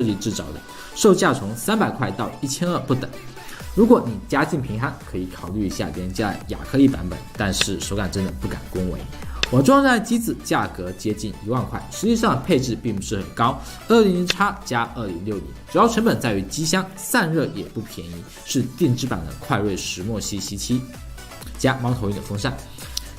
计制造的，售价从300块到1200不等。如果你家境贫寒，可以考虑一下廉价亚克力版本，但是手感真的不敢恭维。我装载机子价格接近1万块，实际上配置并不是很高，200X 加2060，主要成本在于机箱，散热也不便宜，是定制版的快瑞石墨烯吸漆加猫头鹰的风扇，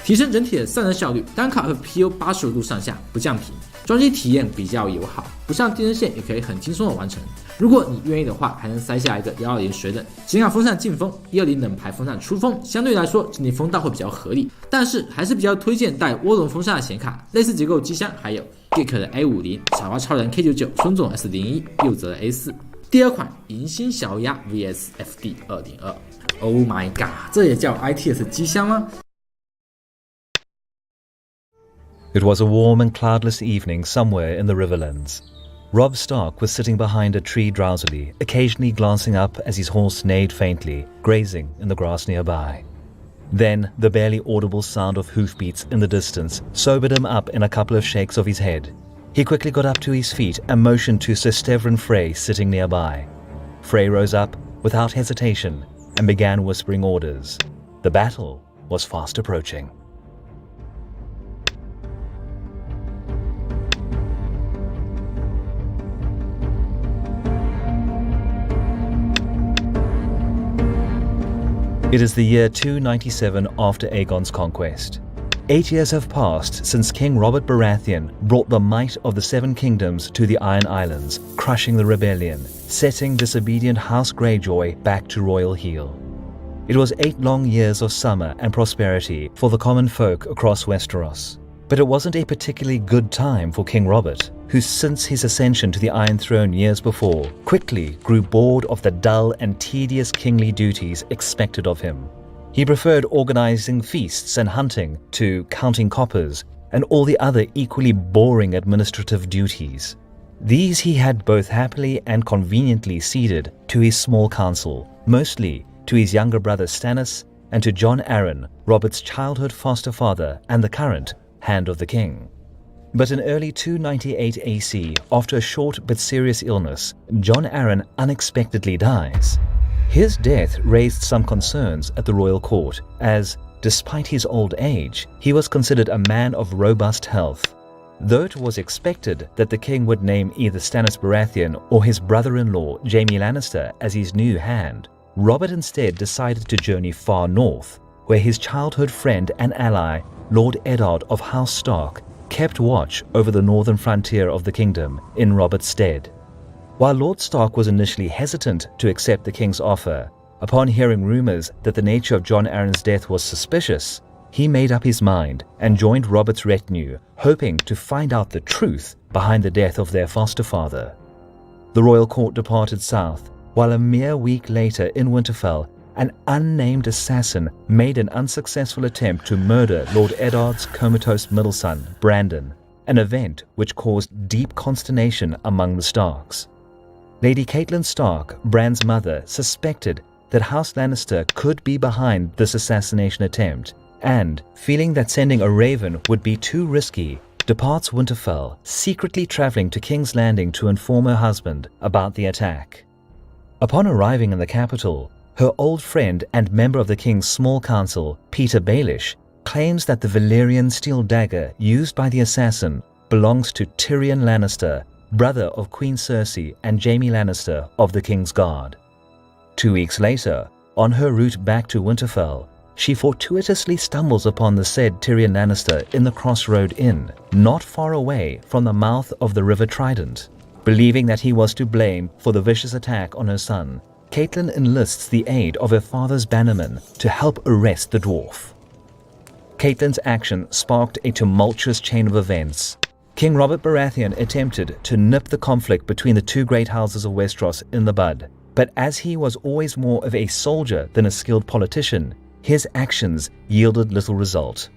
提升整体的散热效率。单卡PU 85度上下，不降频，装机体验比较友好，不像电视线也可以很轻松的完成。如果你愿意的话，还能塞下一个120水冷显卡风扇进风，120冷排风扇出风，相对来说整体风道会比较合理，但是还是比较推荐带涡轮风扇的显卡，类似结构机箱还有 Geek 的 A50、傻瓜超人 K99、孙总 S01、柚子的 A4。第二款银星小鸭 vs FD 202。Oh my god， 这也叫 ITS 机箱吗？ It was a warm and cloudless evening somewhere in the Riverlands. Rob Stark was sitting behind a tree drowsily, occasionally glancing up as his horse neighed faintly, grazing in the grass nearby. Then the barely audible sound of hoofbeats in the distance sobered him up in a couple of shakes of his head. He quickly got up to his feet and motioned to Sir Stevran Frey sitting nearby. Frey rose up without hesitation and began whispering orders. The battle was fast approaching. It is the year 297 after Aegon's conquest. 8 years have passed since King Robert Baratheon brought the might of the Seven Kingdoms to the Iron Islands, crushing the rebellion, setting disobedient House Greyjoy back to royal heel. It was 8 long years of summer and prosperity for the common folk across Westeros. But it wasn't a particularly good time for King Robert, who since his ascension to the Iron Throne years before, quickly grew bored of the dull and tedious kingly duties expected of him. He preferred organizing feasts and hunting to counting coppers and all the other equally boring administrative duties. These he had both happily and conveniently ceded to his small council, mostly to his younger brother Stannis and to Jon Arryn, Robert's childhood foster father and the current Hand of the King. But in early 298 AC, after a short but serious illness, Jon Arryn unexpectedly dies. His death raised some concerns at the royal court, as, despite his old age, he was considered a man of robust health. Though it was expected that the king would name either Stannis Baratheon or his brother-in-law Jaime Lannister as his new hand, Robert instead decided to journey far north, where his childhood friend and ally, Lord Eddard of House Stark, kept watch over the northern frontier of the kingdom in Robert's stead. While Lord Stark was initially hesitant to accept the king's offer, upon hearing rumors that the nature of Jon Arryn's death was suspicious, he made up his mind and joined Robert's retinue, hoping to find out the truth behind the death of their foster father. The royal court departed south, while a mere week later in Winterfell, an unnamed assassin made an unsuccessful attempt to murder Lord Eddard's comatose middle son, Brandon, an event which caused deep consternation among the Starks. Lady Catelyn Stark, Bran's mother, suspected that House Lannister could be behind this assassination attempt, and, feeling that sending a raven would be too risky, departs Winterfell, secretly traveling to King's Landing to inform her husband about the attack. Upon arriving in the capital, her old friend and member of the king's small council, Peter Baelish, claims that the Valyrian steel dagger used by the assassin belongs to Tyrion Lannister, brother of Queen Cersei and Jaime Lannister of the King's Guard. 2 weeks later, on her route back to Winterfell, she fortuitously stumbles upon the said Tyrion Lannister in the Crossroad Inn, not far away from the mouth of the River Trident. Believing that he was to blame for the vicious attack on her son, Catelyn enlists the aid of her father's bannermen to help arrest the dwarf. Catelyn's action sparked a tumultuous chain of events. King Robert Baratheon attempted to nip the conflict between the two great houses of Westeros in the bud, but as he was always more of a soldier than a skilled politician, his actions yielded little result.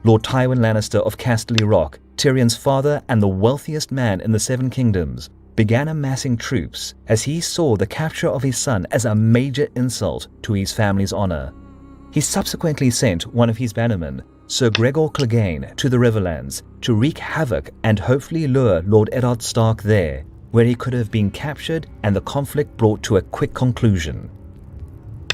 Lord Tywin Lannister of Casterly Rock, Tyrion's father and the wealthiest man in the Seven Kingdoms, began amassing troops as he saw the capture of his son as a major insult to his family's honor. He subsequently sent one of his bannermen, Sir Gregor Clegane, to the Riverlands to wreak havoc and hopefully lure Lord Eddard Stark there, where he could have been captured and the conflict brought to a quick conclusion.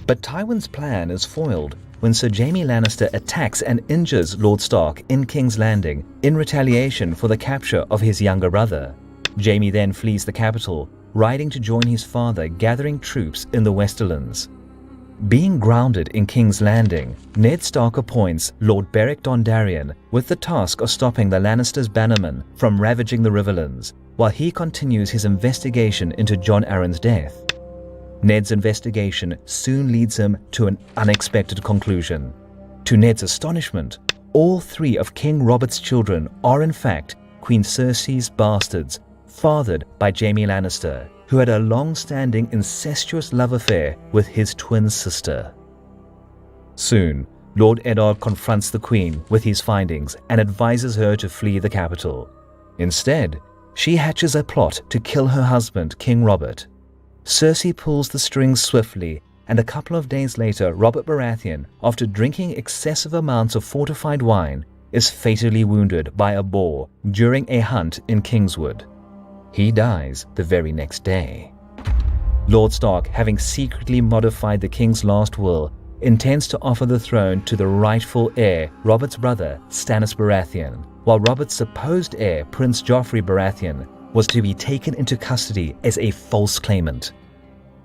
But Tywin's plan is foiled when Sir Jaime Lannister attacks and injures Lord Stark in King's Landing in retaliation for the capture of his younger brother. Jaime then flees the capital, riding to join his father gathering troops in the Westerlands. Being grounded in King's Landing, Ned Stark appoints Lord Beric Dondarrion with the task of stopping the Lannisters' bannermen from ravaging the Riverlands, while he continues his investigation into Jon Arryn's death. Ned's investigation soon leads him to an unexpected conclusion. To Ned's astonishment, all 3 of King Robert's children are in fact Queen Cersei's bastards, fathered by Jaime Lannister, who had a long-standing incestuous love affair with his twin sister. Soon, Lord Eddard confronts the Queen with his findings and advises her to flee the capital. Instead, she hatches a plot to kill her husband, King Robert. Cersei pulls the strings swiftly, and a couple of days later, Robert Baratheon, after drinking excessive amounts of fortified wine, is fatally wounded by a boar during a hunt in Kingswood. He dies the very next day. Lord Stark, having secretly modified the king's last will, intends to offer the throne to the rightful heir, Robert's brother, Stannis Baratheon, while Robert's supposed heir, Prince Joffrey Baratheon, was to be taken into custody as a false claimant.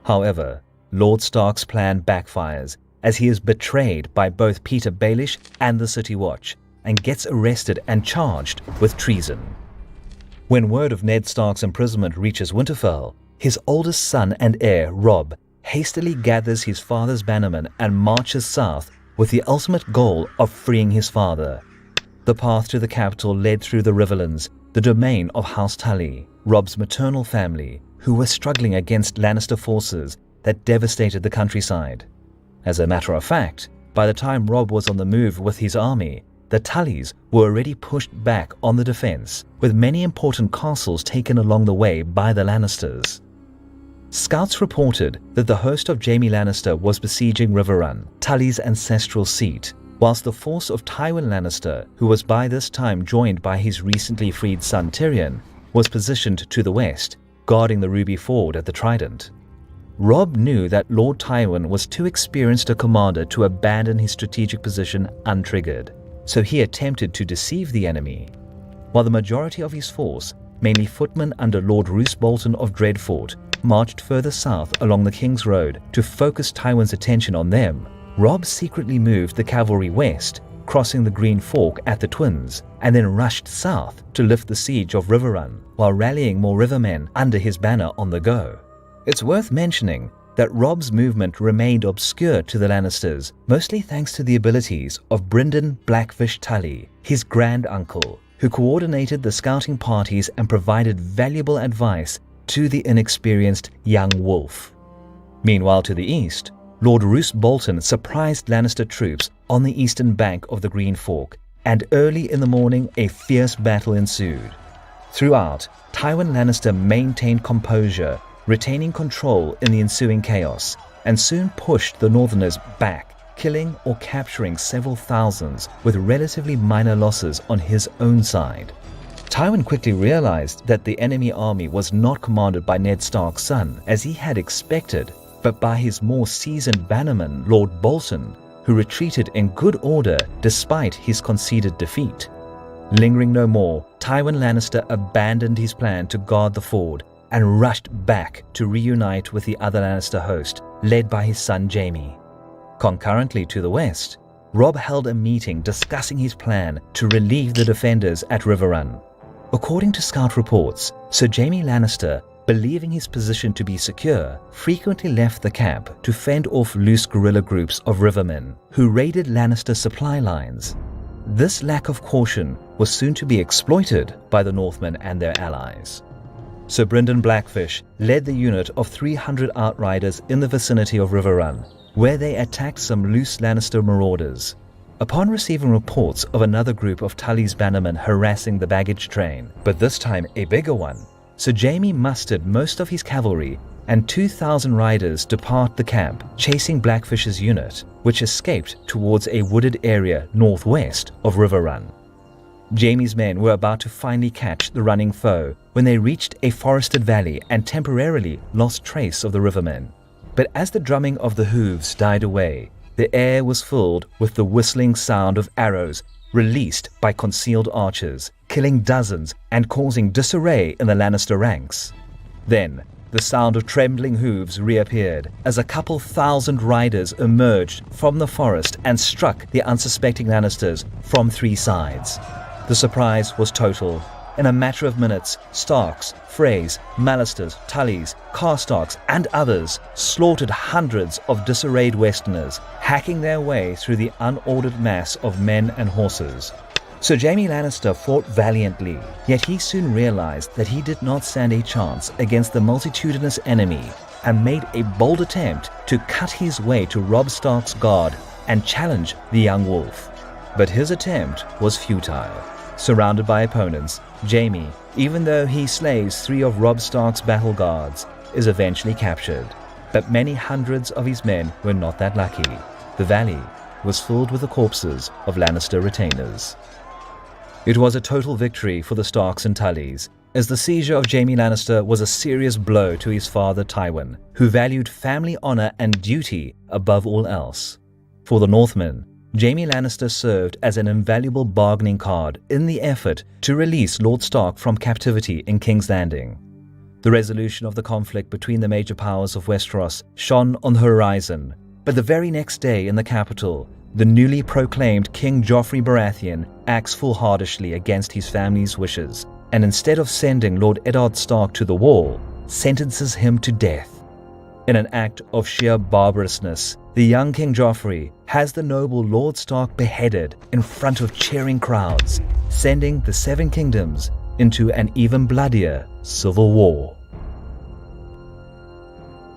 However, Lord Stark's plan backfires as he is betrayed by both Peter Baelish and the City Watch and gets arrested and charged with treason. When word of Ned Stark's imprisonment reaches Winterfell, his oldest son and heir, Robb, hastily gathers his father's bannermen and marches south with the ultimate goal of freeing his father. The path to the capital led through the Riverlands, the domain of House Tully, Robb's maternal family, who were struggling against Lannister forces that devastated the countryside. As a matter of fact, by the time Robb was on the move with his army, the Tullys were already pushed back on the defense, with many important castles taken along the way by the Lannisters. Scouts reported that the host of Jaime Lannister was besieging Riverrun, Tully's ancestral seat, whilst the force of Tywin Lannister, who was by this time joined by his recently freed son Tyrion, was positioned to the west, guarding the Ruby Ford at the Trident. Robb knew that Lord Tywin was too experienced a commander to abandon his strategic position untriggered, so he attempted to deceive the enemy. While the majority of his force, mainly footmen under Lord Roose Bolton of Dreadfort, marched further south along the King's Road to focus Tywin's attention on them, Robb secretly moved the cavalry west, crossing the Green Fork at the Twins, and then rushed south to lift the siege of Riverrun while rallying more rivermen under his banner on the go. It's worth mentioning that Robb's movement remained obscure to the Lannisters, mostly thanks to the abilities of Brynden Blackfish Tully, his grand-uncle, who coordinated the scouting parties and provided valuable advice to the inexperienced young wolf. Meanwhile, to the east, Lord Roose Bolton surprised Lannister troops on the eastern bank of the Green Fork, and early in the morning a fierce battle ensued. Throughout, Tywin Lannister maintained composure, retaining control in the ensuing chaos, and soon pushed the Northerners back, killing or capturing several thousands with relatively minor losses on his own side. Tywin quickly realized that the enemy army was not commanded by Ned Stark's son, as he had expected, but by his more seasoned bannerman, Lord Bolton, who retreated in good order despite his conceded defeat. Lingering no more, Tywin Lannister abandoned his plan to guard the ford and rushed back to reunite with the other Lannister host, led by his son Jaime. Concurrently to the west, Robb held a meeting discussing his plan to relieve the defenders at Riverrun. According to scout reports, Sir Jaime Lannister, believing his position to be secure, frequently left the camp to fend off loose guerrilla groups of rivermen who raided Lannister supply lines. This lack of caution was soon to be exploited by the Northmen and their allies. Sir Brynden Blackfish led the unit of 300 outriders in the vicinity of Riverrun, where they attacked some loose Lannister marauders. Upon receiving reports of another group of Tully's bannermen harassing the baggage train, but this time a bigger one, Sir Jaime mustered most of his cavalry and 2,000 riders depart the camp, chasing Blackfish's unit, which escaped towards a wooded area northwest of Riverrun. Jaime's men were about to finally catch the running foe when they reached a forested valley and temporarily lost trace of the rivermen. But as the drumming of the hooves died away, the air was filled with the whistling sound of arrows released by concealed archers, killing dozens and causing disarray in the Lannister ranks. Then, the sound of trembling hooves reappeared as a couple thousand riders emerged from the forest and struck the unsuspecting Lannisters from 3 sides. The surprise was total. In a matter of minutes, Starks, Freys, Mallisters, Tullys, Carstarks, and others slaughtered hundreds of disarrayed Westerners, hacking their way through the unordered mass of men and horses. Sir Jaime Lannister fought valiantly, yet he soon realized that he did not stand a chance against the multitudinous enemy and made a bold attempt to cut his way to Robb Stark's guard and challenge the young wolf. But his attempt was futile. Surrounded by opponents, Jaime, even though he slays 3 of Robb Stark's battle guards, is eventually captured. But many hundreds of his men were not that lucky. The valley was filled with the corpses of Lannister retainers. It was a total victory for the Starks and Tullys, as the seizure of Jaime Lannister was a serious blow to his father Tywin, who valued family honor and duty above all else. For the Northmen, Jaime Lannister served as an invaluable bargaining card in the effort to release Lord Stark from captivity in King's Landing. The resolution of the conflict between the major powers of Westeros shone on the horizon, but the very next day in the capital, the newly proclaimed King Joffrey Baratheon acts foolhardishly against his family's wishes, and instead of sending Lord Eddard Stark to the wall, sentences him to death. In an act of sheer barbarousness, the young King Joffrey has the noble Lord Stark beheaded in front of cheering crowds, sending the 7 kingdoms into an even bloodier civil war.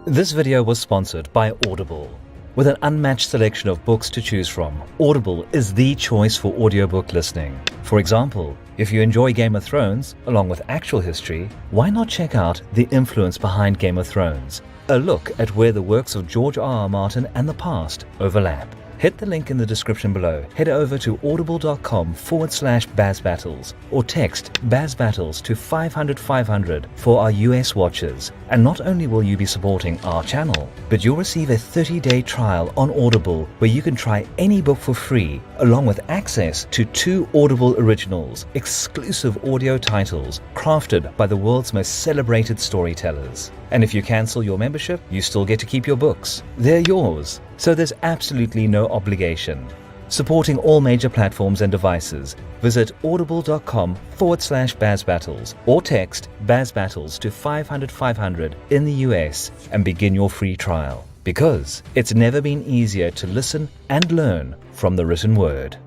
This video was sponsored by Audible. With an unmatched selection of books to choose from, Audible is the choice for audiobook listening. For example, if you enjoy Game of Thrones, along with actual history, why not check out The Influence Behind Game of Thrones? A look at where the works of George R.R. Martin and the past overlap. Hit the link in the description below, head over to audible.com/BazBattles or text BazBattles to 500 for our US watchers. And not only will you be supporting our channel, but you'll receive a 30-day trial on Audible where you can try any book for free, along with access to 2 Audible originals, exclusive audio titles crafted by the world's most celebrated storytellers. And if you cancel your membership, you still get to keep your books. They're yours. So there's absolutely no obligation. Supporting all major platforms and devices, visit audible.com/BazBattles or text BazBattles to 500 in the US and begin your free trial. Because it's never been easier to listen and learn from the written word.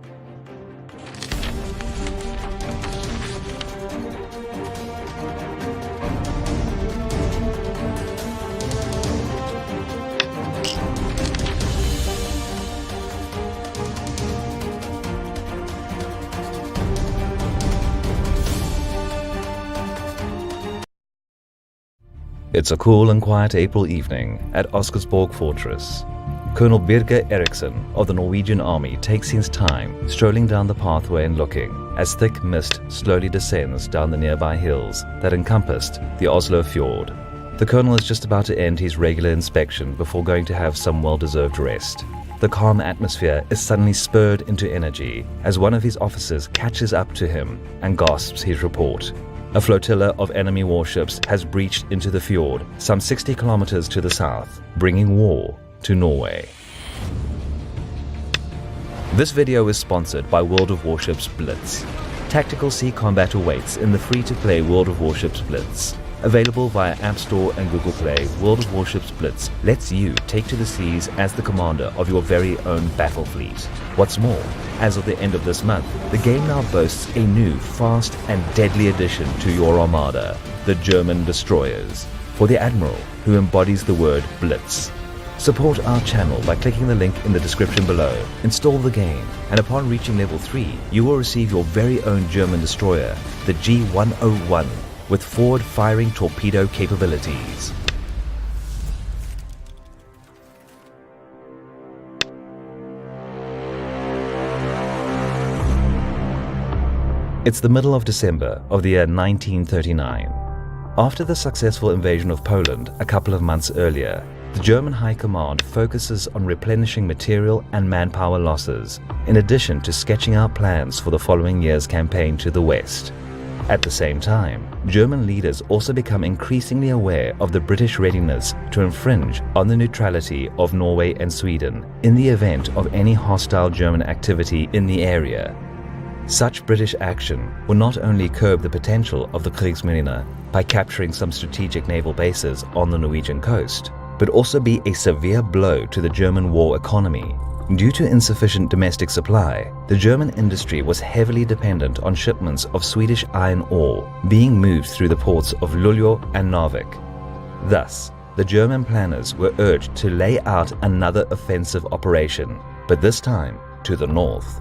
It's a cool and quiet April evening at Oscarsborg Fortress. Colonel Birger Eriksen of the Norwegian Army takes his time strolling down the pathway and looking as thick mist slowly descends down the nearby hills that encompassed the Oslo Fjord. The colonel is just about to end his regular inspection before going to have some well-deserved rest. The calm atmosphere is suddenly spurred into energy as one of his officers catches up to him and gasps his report. A flotilla of enemy warships has breached into the fjord some 60 kilometers to the south, bringing war to Norway. This video is sponsored by World of Warships Blitz. Tactical sea combat awaits in the free-to-play World of Warships Blitz. Available via App Store and Google Play, World of Warships Blitz lets you take to the seas as the commander of your very own battle fleet. What's more, as of the end of this month, the game now boasts a new, fast and deadly addition to your armada, the German destroyers, for the admiral who embodies the word Blitz. Support our channel by clicking the link in the description below. Install the game, and upon reaching level 3, you will receive your very own German destroyer, the G101, with forward-firing torpedo capabilities. It's the middle of December of the year 1939. After the successful invasion of Poland a couple of months earlier, the German High Command focuses on replenishing material and manpower losses, in addition to sketching out plans for the following year's campaign to the west. At the same time, German leaders also become increasingly aware of the British readiness to infringe on the neutrality of Norway and Sweden in the event of any hostile German activity in the area. Such British action will not only curb the potential of the Kriegsmarine by capturing some strategic naval bases on the Norwegian coast, but also be a severe blow to the German war economy. Due to insufficient domestic supply, the German industry was heavily dependent on shipments of Swedish iron ore being moved through the ports of Luleå and Narvik. Thus, the German planners were urged to lay out another offensive operation, but this time to the north.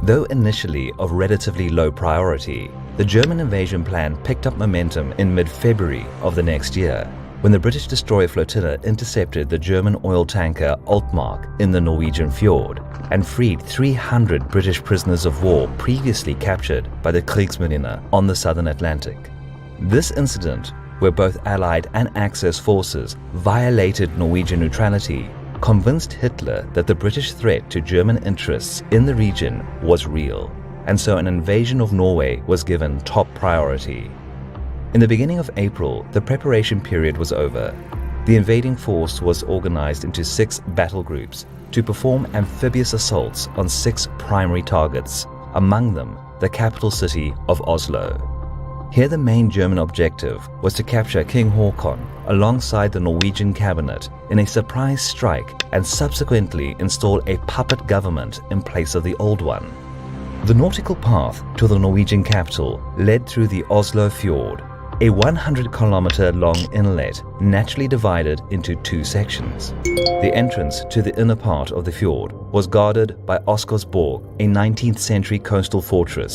Though initially of relatively low priority, the German invasion plan picked up momentum in mid-February of the next year, when the British destroyer flotilla intercepted the German oil tanker Altmark in the Norwegian fjord and freed 300 British prisoners of war previously captured by the Kriegsmarine on the southern Atlantic. This incident, where both Allied and Axis forces violated Norwegian neutrality, convinced Hitler that the British threat to German interests in the region was real, and so an invasion of Norway was given top priority. In the beginning of April, the preparation period was over. The invading force was organized into 6 battle groups to perform amphibious assaults on 6 primary targets, among them the capital city of Oslo. Here the main German objective was to capture King Haakon alongside the Norwegian cabinet in a surprise strike and subsequently install a puppet government in place of the old one. The nautical path to the Norwegian capital led through the Oslo fjord, a 100-kilometer long inlet naturally divided into 2 sections. The entrance to the inner part of the fjord was guarded by Oscarsborg, a 19th century coastal fortress